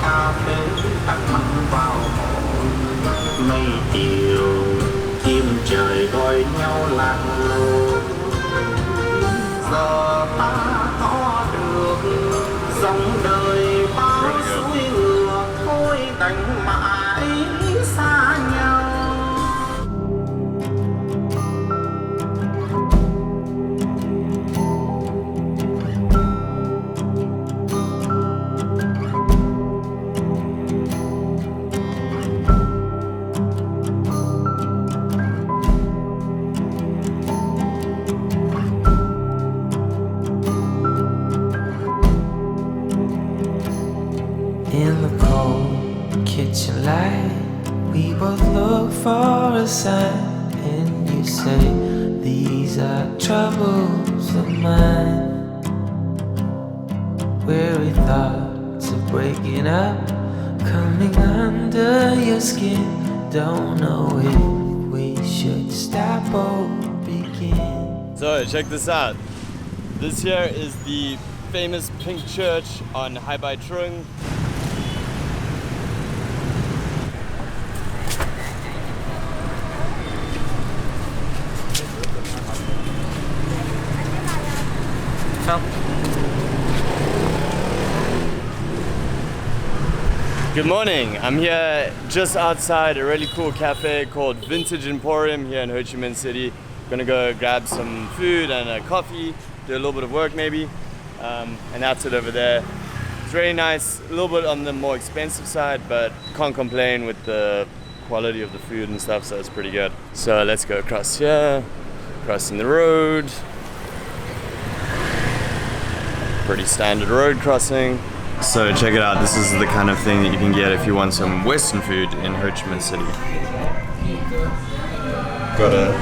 cà phê tắt mặn vào mây chiều chim trời gọi nhau lạc lối giờ ta có được dòng đời bao suối ngược thôi đành mãi xa nhau. In the cold kitchen light, we both look for a sign, and you say, these are troubles of mine. Weary thoughts of breaking up, coming under your skin. Don't know if we should stop or begin. So check this out. This here is the famous pink church on Hai Bai Trung. Good morning, I'm here just outside a really cool cafe called Vintage Emporium here in Ho Chi Minh City. Gonna go grab some food and a coffee, do a little bit of work maybe, and that's it over there. It's really nice, a little bit on the more expensive side, but can't complain with the quality of the food and stuff, so it's pretty good. So let's go across here, crossing the road. Pretty standard road crossing. So check it out, this is the kind of thing that you can get if you want some Western food in Ho Chi Minh City. Got a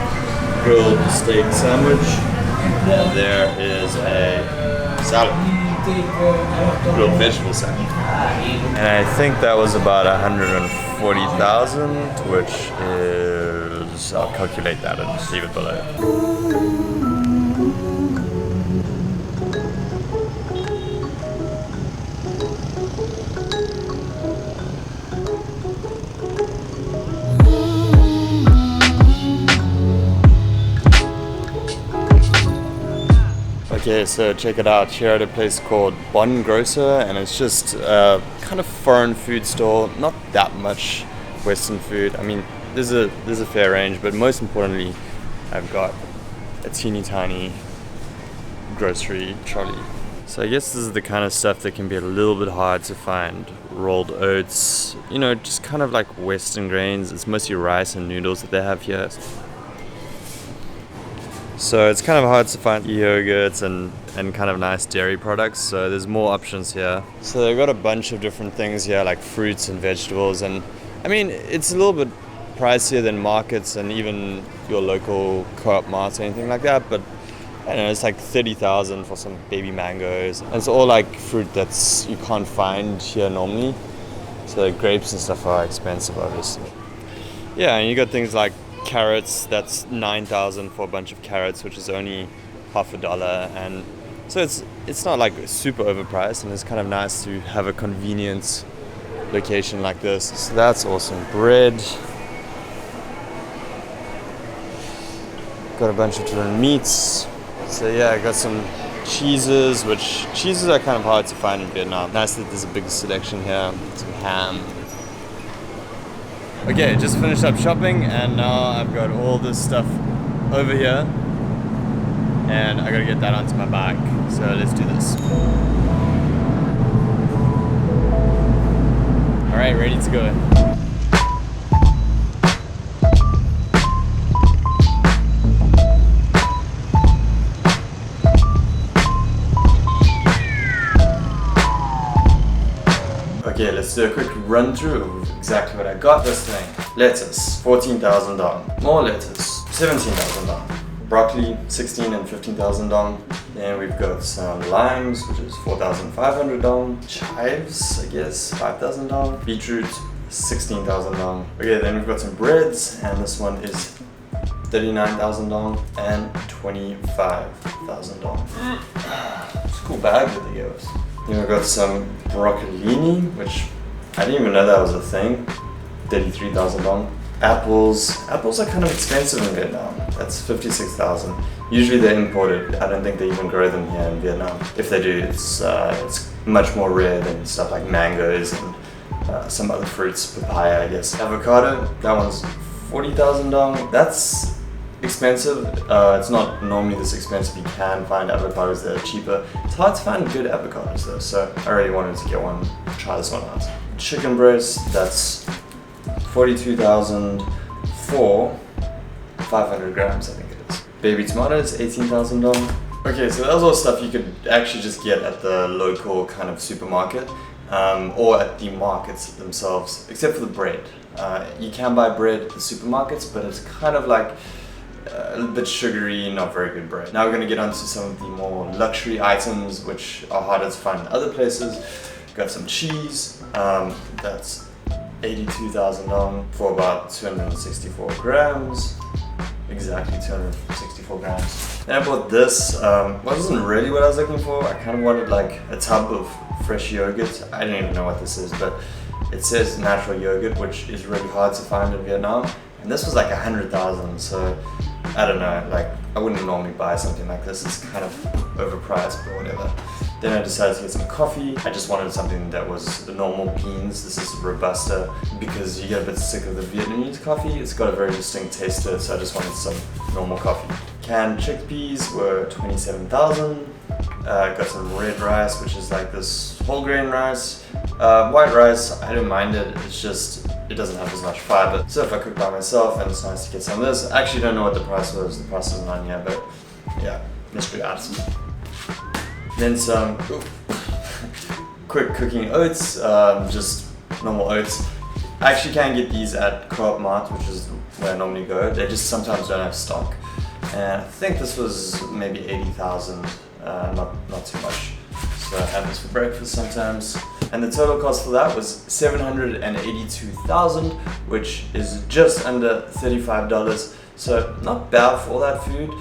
grilled steak sandwich, and there is a salad, grilled vegetable salad. And I think that was about 140,000, which is, I'll calculate that and leave it below. Okay, so check it out. Here at a place called Bon Grocer, and it's just a kind of foreign food store. Not that much Western food. I mean, there's a fair range, but most importantly, I've got a teeny tiny grocery trolley. So I guess this is the kind of stuff that can be a little bit hard to find. Rolled oats, you know, just kind of like Western grains. It's mostly rice and noodles that they have here. So it's kind of hard to find yogurts and kind of nice dairy products, so there's more options here. So they've got a bunch of different things here, like fruits and vegetables, and I mean, it's a little bit pricier than markets and even your local co-op marts or anything like that, but I don't know, it's like 30,000 for some baby mangoes. And it's all like fruit that's you can't find here normally, so grapes and stuff are expensive obviously. Yeah, and you got things like carrots, that's 9,000 for a bunch of carrots, which is only $50, and so it's not like super overpriced, and it's kind of nice to have a convenient location like this. So that's awesome. Bread, got a bunch of different meats. So yeah, I got some cheeses, which cheeses are kind of hard to find in Vietnam. Nice that there's a big selection here. Some ham. Okay, just finished up shopping, and now I've got all this stuff over here, and I gotta get that onto my bike. So let's do this. All right, ready to go. Okay, let's do a quick run through of exactly what I got this thing. Lettuce, 14,000 dong. More lettuce, 17,000 dong. Broccoli, 16 and 15,000 dong. Then we've got some limes, which is 4,500 dong. Chives, I guess, 5,000 dong. Beetroot, 16,000 dong. Okay, then we've got some breads, and this one is 39,000 dong and 25,000 dong. It's a cool bag that they gave us. Then we've got some broccolini, which I didn't even know that was a thing. 33,000 dong. Apples are kind of expensive in Vietnam. That's 56,000. Usually they're imported. I don't think they even grow them here in Vietnam. If they do, it's much more rare than stuff like mangoes and some other fruits, papaya, I guess. Avocado, that one's 40,000 dong. That's expensive. It's not normally this expensive. You can find avocados that are cheaper. It's hard to find good avocados though, so I really wanted to get one, try this one out. Chicken breast, that's 42,000 for 500 grams, I think it is. Baby tomatoes, 18,000 dong. Okay, so that was all stuff you could actually just get at the local kind of supermarket or at the markets themselves, except for the bread. You can buy bread at the supermarkets, but it's kind of like a little bit sugary, not very good bread. Now we're going to get onto some of the more luxury items, which are harder to find in other places. Got some cheese, that's 82,000 dong for about 264 grams. Exactly 264 grams. Then I bought this, wasn't really what I was looking for. I kind of wanted like a tub of fresh yogurt. I didn't even know what this is, but it says natural yogurt, which is really hard to find in Vietnam. And this was like 100,000, so I don't know, like I wouldn't normally buy something like this. It's kind of overpriced, but whatever. Then I decided to get some coffee. I just wanted something that was the normal beans. This is Robusta because you get a bit sick of the Vietnamese coffee. It's got a very distinct taste to it, so I just wanted some normal coffee. Canned chickpeas were 27,000. Got some red rice, which is like this whole grain rice. White rice, I don't mind it. It's just, it doesn't have as much fiber. So if I cook by myself, then it's nice to get some of this. I actually don't know what the price was. The price isn't on here, but yeah, mystery items. Then some quick cooking oats, just normal oats. I actually can get these at Co-op Mart, which is where I normally go. They just sometimes don't have stock. And I think this was maybe 80,000, not too much. So I have this for breakfast sometimes. And the total cost for that was 782,000, which is just under $35. So not bad for all that food.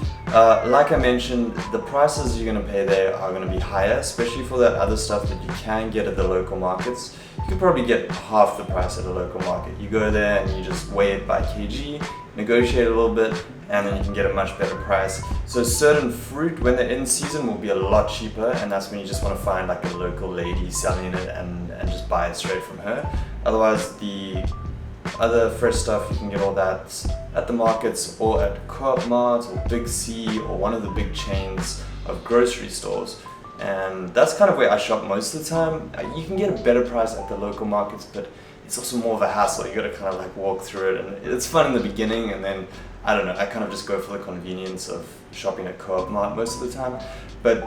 Like I mentioned, the prices you're gonna pay there are gonna be higher, especially for that other stuff that you can get at the local markets. You could probably get half the price at a local market. You go there and you just weigh it by kg, negotiate a little bit, and then you can get a much better price. So certain fruit, when they're in season, will be a lot cheaper, and that's when you just want to find like a local lady selling it and just buy it straight from her. Otherwise, the other fresh stuff, you can get all that at the markets or at Co-op Mart or Big C or one of the big chains of grocery stores. And that's kind of where I shop most of the time. You can get a better price at the local markets, but it's also more of a hassle. You gotta kind of like walk through it, and it's fun in the beginning, and then I don't know, I kind of just go for the convenience of shopping at Co-op Mart most of the time. But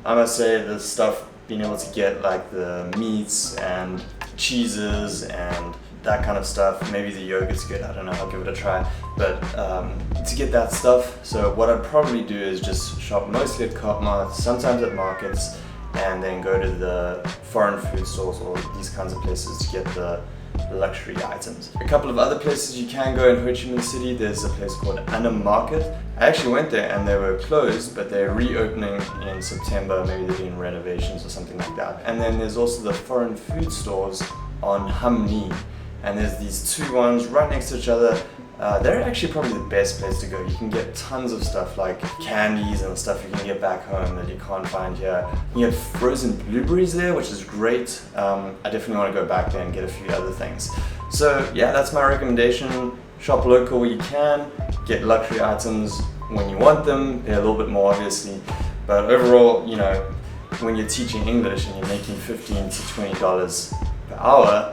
I must say, the stuff, being able to get like the meats and cheeses and that kind of stuff, maybe the yogurt's good, I don't know, I'll give it a try. But to get that stuff, so what I'd probably do is just shop mostly at Co-op Mart, sometimes at markets, and then go to the foreign food stores or these kinds of places to get the luxury items. A couple of other places you can go in Ho Chi Minh City. There's a place called Annam Market. I actually went there and they were closed, but they're reopening in September. Maybe they're doing renovations or something like that. And then there's also the foreign food stores on Ham Ni. And there's these two ones right next to each other. They're actually probably the best place to go. You can get tons of stuff like candies and stuff you can get back home that you can't find here. You get frozen blueberries there, which is great. I definitely want to go back there and get a few other things. So yeah, that's my recommendation. Shop local where you can, get luxury items when you want them. They're a little bit more obviously, but overall, you know, when you're teaching English and you're making $15 to $20 per hour,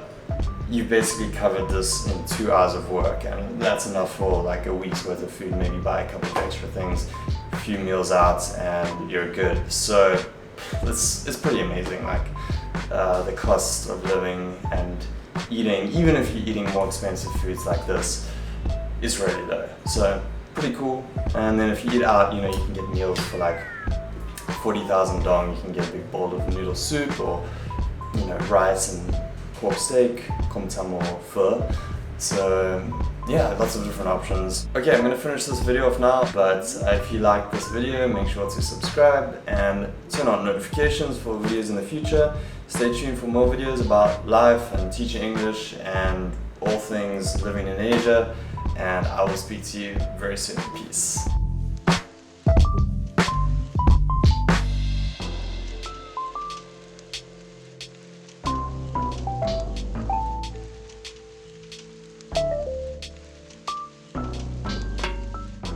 you've basically covered this in 2 hours of work, and that's enough for like a week's worth of food. Maybe buy a couple of extra things, a few meals out, and you're good. So it's pretty amazing, like the cost of living and eating, even if you're eating more expensive foods like this, is really low. So pretty cool. And then if you eat out, you know, you can get meals for like 40,000 dong. You can get a big bowl of noodle soup, or you know, rice and pork steak, kom tam or pho. So yeah, lots of different options. Okay, I'm gonna finish this video off now, but if you like this video, make sure to subscribe and turn on notifications for videos in the future. Stay tuned for more videos about life and teaching English and all things living in Asia, and I will speak to you very soon. Peace.